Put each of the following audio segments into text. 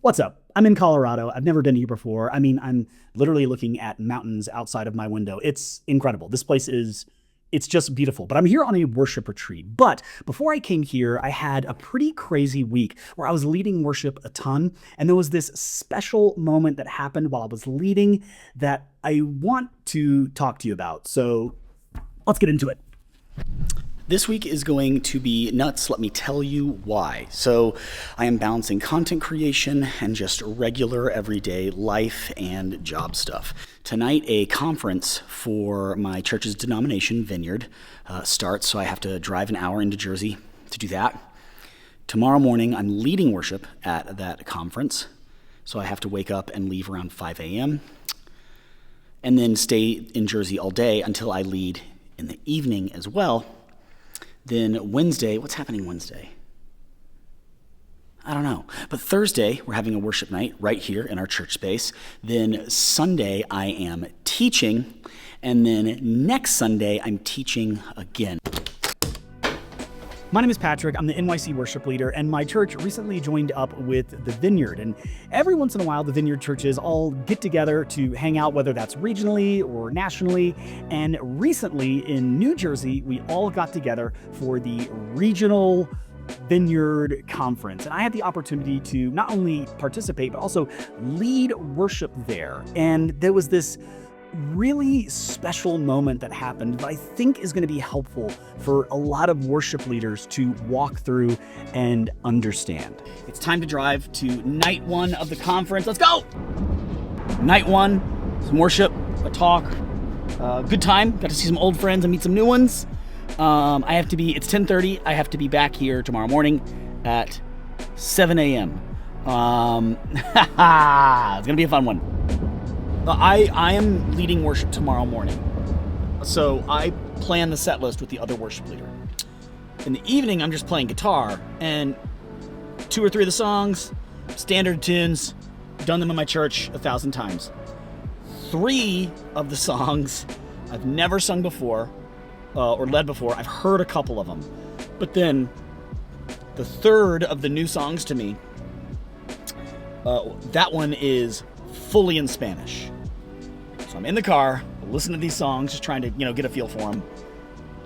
What's up? I'm in Colorado. I've never been here before. I mean, I'm literally looking at mountains outside of my window. It's incredible. This place it's just beautiful. But I'm here on a worship retreat. But before I came here, I had a pretty crazy week where I was leading worship a ton. And there was this special moment that happened while I was leading that I want to talk to you about. So let's get into it. This week is going to be nuts. Let me tell you why. So I am balancing content creation and just regular everyday life and job stuff. Tonight, a conference for my church's denomination, Vineyard, starts, so I have to drive an hour into Jersey to do that. Tomorrow morning, I'm leading worship at that conference, so I have to wake up and leave around 5 a.m. and then stay in Jersey all day until I lead in the evening as well. Then Wednesday, what's happening Wednesday? I don't know. But Thursday, we're having a worship night right here in our church space. Then Sunday, I am teaching. And then next Sunday, I'm teaching again. My name is Patrick. I'm the NYC worship leader, and my church recently joined up with the Vineyard. And every once in a while, the Vineyard churches all get together to hang out, whether that's regionally or nationally. And recently in New Jersey, we all got together for the regional Vineyard conference. And I had the opportunity to not only participate, but also lead worship there. And there was this really special moment that happened that I think is going to be helpful for a lot of worship leaders to walk through and understand. It's time to drive to night one of the conference. Let's go! Night one, some worship, a talk, good time. Got to see some old friends and meet some new ones. It's 10:30. I have to be back here tomorrow morning at 7 a.m. It's going to be a fun one. I am leading worship tomorrow morning, so I plan the set list with the other worship leader. In the evening, I'm just playing guitar, and 2 or 3 of the songs, standard tunes, done them in my church 1,000 times. 3 of the songs I've never sung before or led before. I've heard a couple of them, but then the third of the new songs to me, that one is fully in Spanish. So I'm in the car, listening to these songs, just trying to, get a feel for them.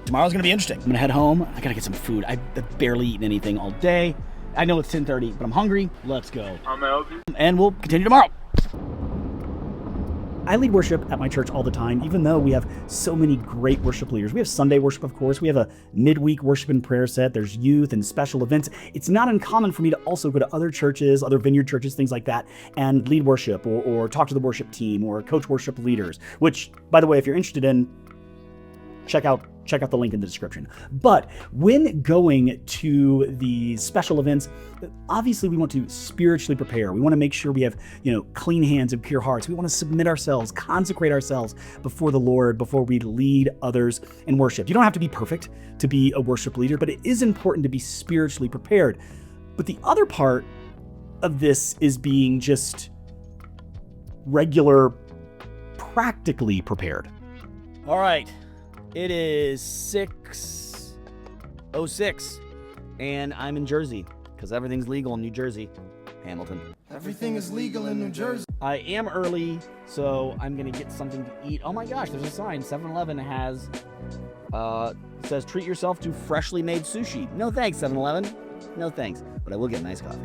Tomorrow's gonna be interesting. I'm gonna head home. I gotta get some food. I've barely eaten anything all day. I know it's 10:30, but I'm hungry. Let's go. I'm gonna help you. And we'll continue tomorrow. I lead worship at my church all the time, even though we have so many great worship leaders. We have Sunday worship, of course. We have a midweek worship and prayer set. There's youth and special events. It's not uncommon for me to also go to other churches, other Vineyard churches, things like that, and lead worship or talk to the worship team or coach worship leaders, which, by the way, if you're interested in, check out the link in the description. But when going to these special events, obviously we want to spiritually prepare. We want to make sure we have, clean hands and pure hearts. We want to submit ourselves, consecrate ourselves before the Lord, before we lead others in worship. You don't have to be perfect to be a worship leader, but it is important to be spiritually prepared. But the other part of this is being just regular, practically prepared. All right. It is 6:06, and I'm in Jersey, because everything's legal in New Jersey, Hamilton. Everything is legal in New Jersey. I am early, so I'm going to get something to eat. Oh my gosh, there's a sign. 7-Eleven says treat yourself to freshly made sushi. No thanks, 7-Eleven. No thanks, but I will get nice coffee.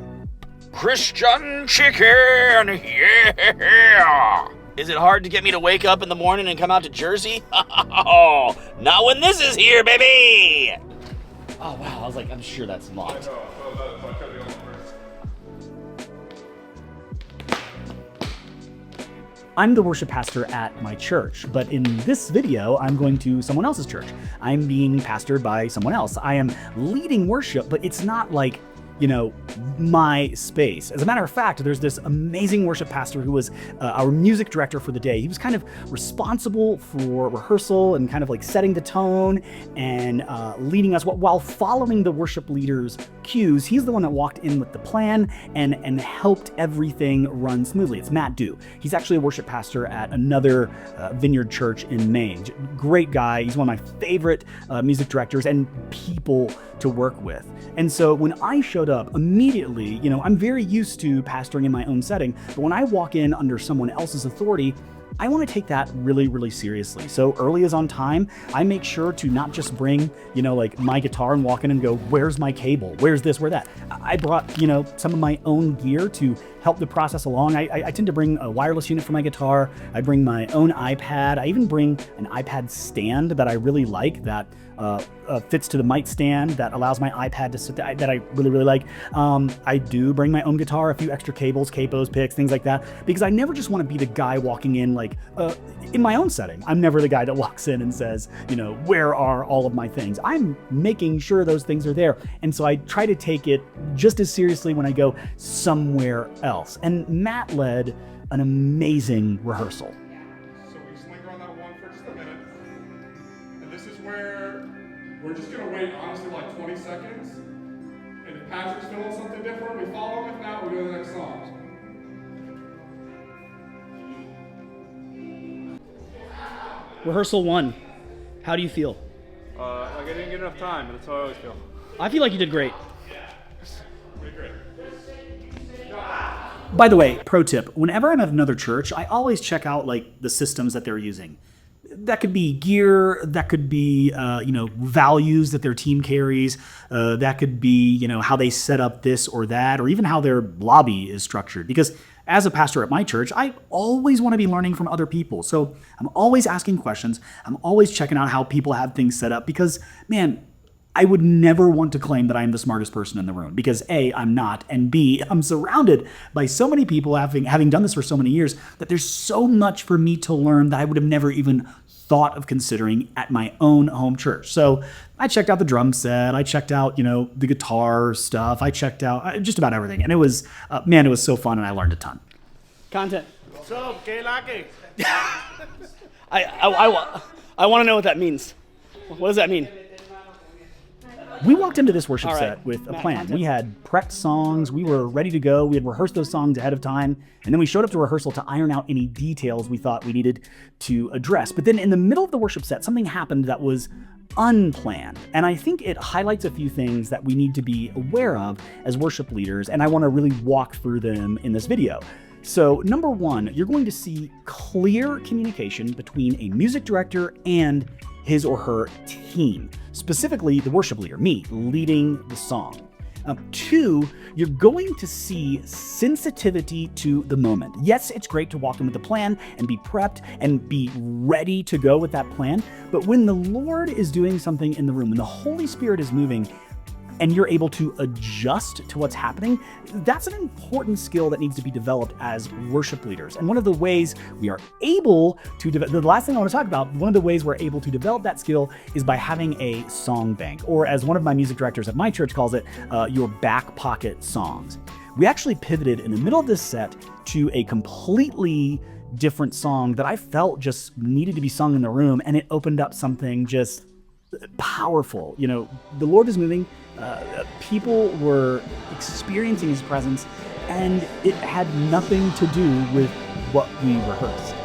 Christian chicken, yeah! Is it hard to get me to wake up in the morning and come out to Jersey? Oh, not when this is here, baby! Oh, wow. I was like, I'm sure that's locked. I'm the worship pastor at my church, but in this video, I'm going to someone else's church. I'm being pastored by someone else. I am leading worship, but it's not like, my space. As a matter of fact, there's this amazing worship pastor who was our music director for the day. He was kind of responsible for rehearsal and kind of like setting the tone and leading us while following the worship leaders' cues. He's the one that walked in with the plan and helped everything run smoothly. It's Matt Dew. He's actually a worship pastor at another Vineyard church in Maine. Great guy. He's one of my favorite music directors and people to work with. And so when I showed up, immediately immediately, I'm very used to pastoring in my own setting, but when I walk in under someone else's authority, I want to take that really, really seriously. So early as on time, I make sure to not just bring, like my guitar and walk in and go, where's my cable? Where's this, where that? I brought, some of my own gear to help the process along. I tend to bring a wireless unit for my guitar. I bring my own iPad. I even bring an iPad stand that I really like that fits to the mic stand that allows my iPad to sit there, that I really, really like. I do bring my own guitar, a few extra cables, capos, picks, things like that, because I never just want to be the guy walking in in my own setting. I'm never the guy that walks in and says, where are all of my things? I'm making sure those things are there. And so I try to take it just as seriously when I go somewhere else. And Matt led an amazing rehearsal. So we just linger on that one for just a minute. And this is where we're just going to wait, honestly, like 20 seconds. And if Patrick's feeling something different, we follow him. If not, we go to the next song. Rehearsal 1. How do you feel? Like I didn't get enough time, but that's how I always feel. I feel like you did great. Pretty great. By the way, pro tip, whenever I'm at another church, I always check out the systems that they're using. That could be gear, that could be, values that their team carries, that could be, how they set up this or that, or even how their lobby is structured. Because as a pastor at my church, I always want to be learning from other people. So I'm always asking questions. I'm always checking out how people have things set up because, man, I would never want to claim that I'm the smartest person in the room because A, I'm not, and B, I'm surrounded by so many people having done this for so many years that there's so much for me to learn that I would have never even thought of considering at my own home church. So I checked out the drum set, I checked out, the guitar stuff, I checked out just about everything. And it was, it was so fun and I learned a ton. Content. What's up, gay lucky? I want to know what that means. What does that mean? We walked into this worship set with a plan. We had prepped songs. We were ready to go. We had rehearsed those songs ahead of time. And then we showed up to rehearsal to iron out any details we thought we needed to address. But then in the middle of the worship set, something happened that was unplanned. And I think it highlights a few things that we need to be aware of as worship leaders. And I want to really walk through them in this video. So number one, you're going to see clear communication between a music director and his or her team, specifically the worship leader, me, leading the song. 2, you're going to see sensitivity to the moment. Yes, it's great to walk in with a plan and be prepped and be ready to go with that plan, but when the Lord is doing something in the room, when the Holy Spirit is moving, and you're able to adjust to what's happening, that's an important skill that needs to be developed as worship leaders. And one of the ways we are able to the last thing I want to talk about, one of the ways we're able to develop that skill is by having a song bank, or as one of my music directors at my church calls it, your back pocket songs. We actually pivoted in the middle of this set to a completely different song that I felt just needed to be sung in the room, and it opened up something just powerful. The Lord is moving. People were experiencing his presence, and it had nothing to do with what we rehearsed.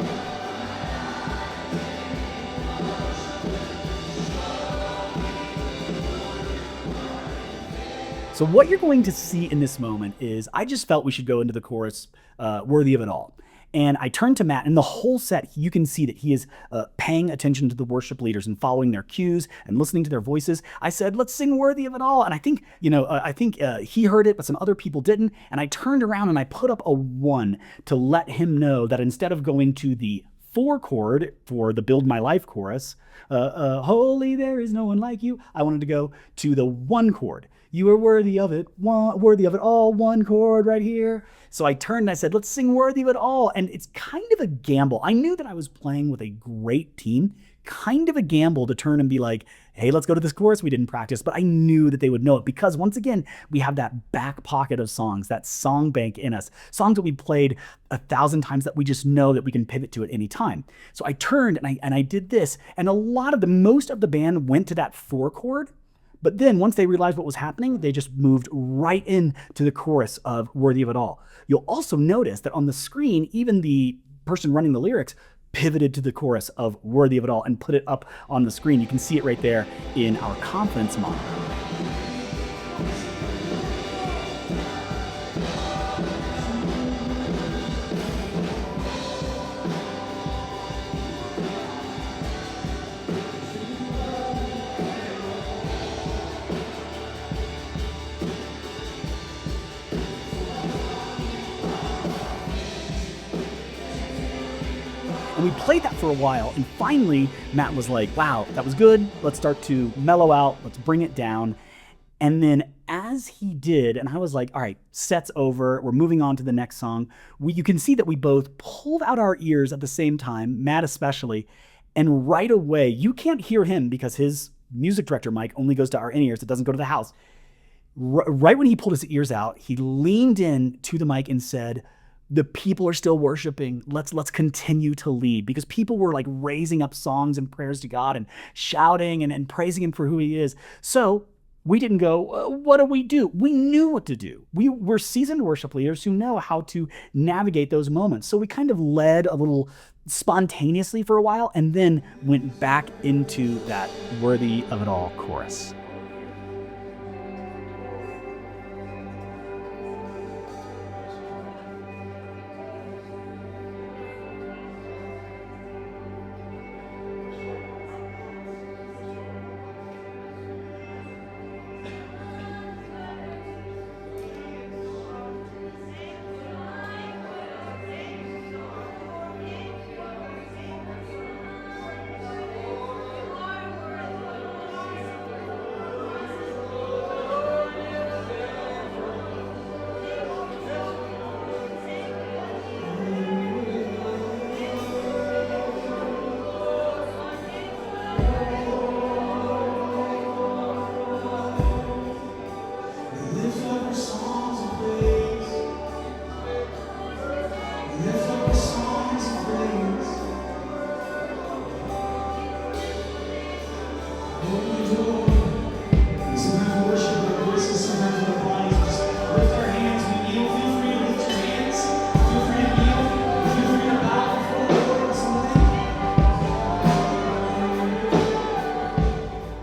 So what you're going to see in this moment is I just felt we should go into the chorus worthy of it all. And I turned to Matt, and the whole set, you can see that he is paying attention to the worship leaders and following their cues and listening to their voices. I said, let's sing Worthy of It All. And I think, he heard it, but some other people didn't. And I turned around and I put up a 1 to let him know that instead of going to the 4 chord for the Build My Life chorus, holy, there is no one like you, I wanted to go to the 1 chord. You are worthy of it, worthy of it all, 1 chord right here. So I turned and I said, let's sing Worthy of It All. And it's kind of a gamble. I knew that I was playing with a great team, kind of a gamble to turn and be like, hey, let's go to this chorus we didn't practice. But I knew that they would know it because once again, we have that back pocket of songs, that song bank in us, songs that we played 1,000 times that we just know that we can pivot to at any time. So I turned and I did this, and most of the band went to that 4 chord. But then once they realized what was happening, they just moved right into the chorus of Worthy of It All. You'll also notice that on the screen, even the person running the lyrics pivoted to the chorus of Worthy of It All and put it up on the screen. You can see it right there in our confidence monitor. And we played that for a while, and finally Matt was like, wow, that was good. Let's start to mellow out. Let's bring it down. And then as he did, and I was like, all right, set's over. We're moving on to the next song. You can see that we both pulled out our ears at the same time, Matt especially. And right away, you can't hear him because his music director mic only goes to our in-ears. It doesn't go to the house. Right when he pulled his ears out, he leaned in to the mic and said, the people are still worshiping. Let's continue to lead, because people were like raising up songs and prayers to God and shouting and praising him for who he is. So we didn't go, what do we do? We knew what to do. We're seasoned worship leaders who know how to navigate those moments. So we kind of led a little spontaneously for a while and then went back into that worthy of it all chorus.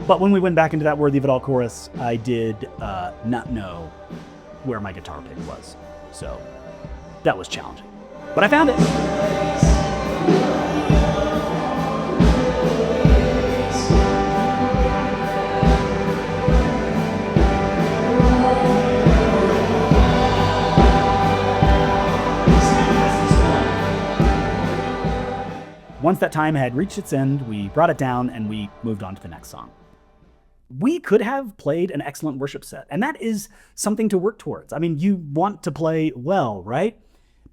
But when we went back into that worthy of it all chorus, I did not know where my guitar pick was. So that was challenging. But I found it. Once that time had reached its end, we brought it down and we moved on to the next song. We could have played an excellent worship set, and that is something to work towards. I mean, you want to play well, right?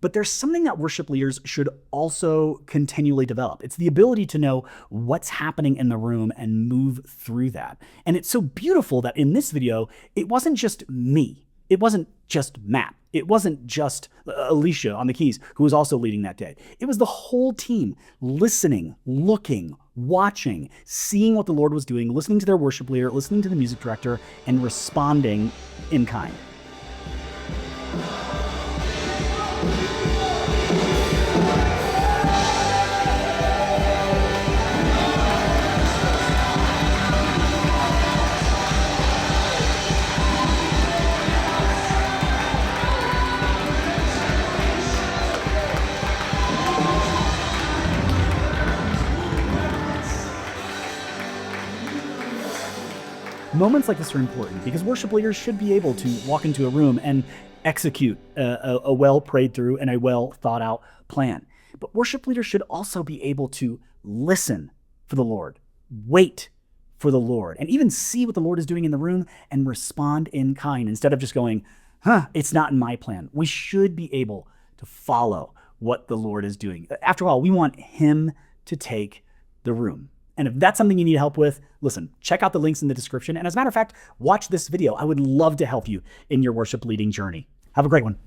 But there's something that worship leaders should also continually develop. It's the ability to know what's happening in the room and move through that. And it's so beautiful that in this video, it wasn't just me. It wasn't just Matt. It wasn't just Alicia on the keys, who was also leading that day. It was the whole team listening, looking, watching, seeing what the Lord was doing, listening to their worship leader, listening to the music director, and responding in kind. Moments like this are important because worship leaders should be able to walk into a room and execute a well prayed through and a well thought out plan. But worship leaders should also be able to listen for the Lord, wait for the Lord, and even see what the Lord is doing in the room and respond in kind instead of just going, it's not in my plan. We should be able to follow what the Lord is doing. After all, we want Him to take the room. And if that's something you need help with, listen, check out the links in the description. And as a matter of fact, watch this video. I would love to help you in your worship leading journey. Have a great one.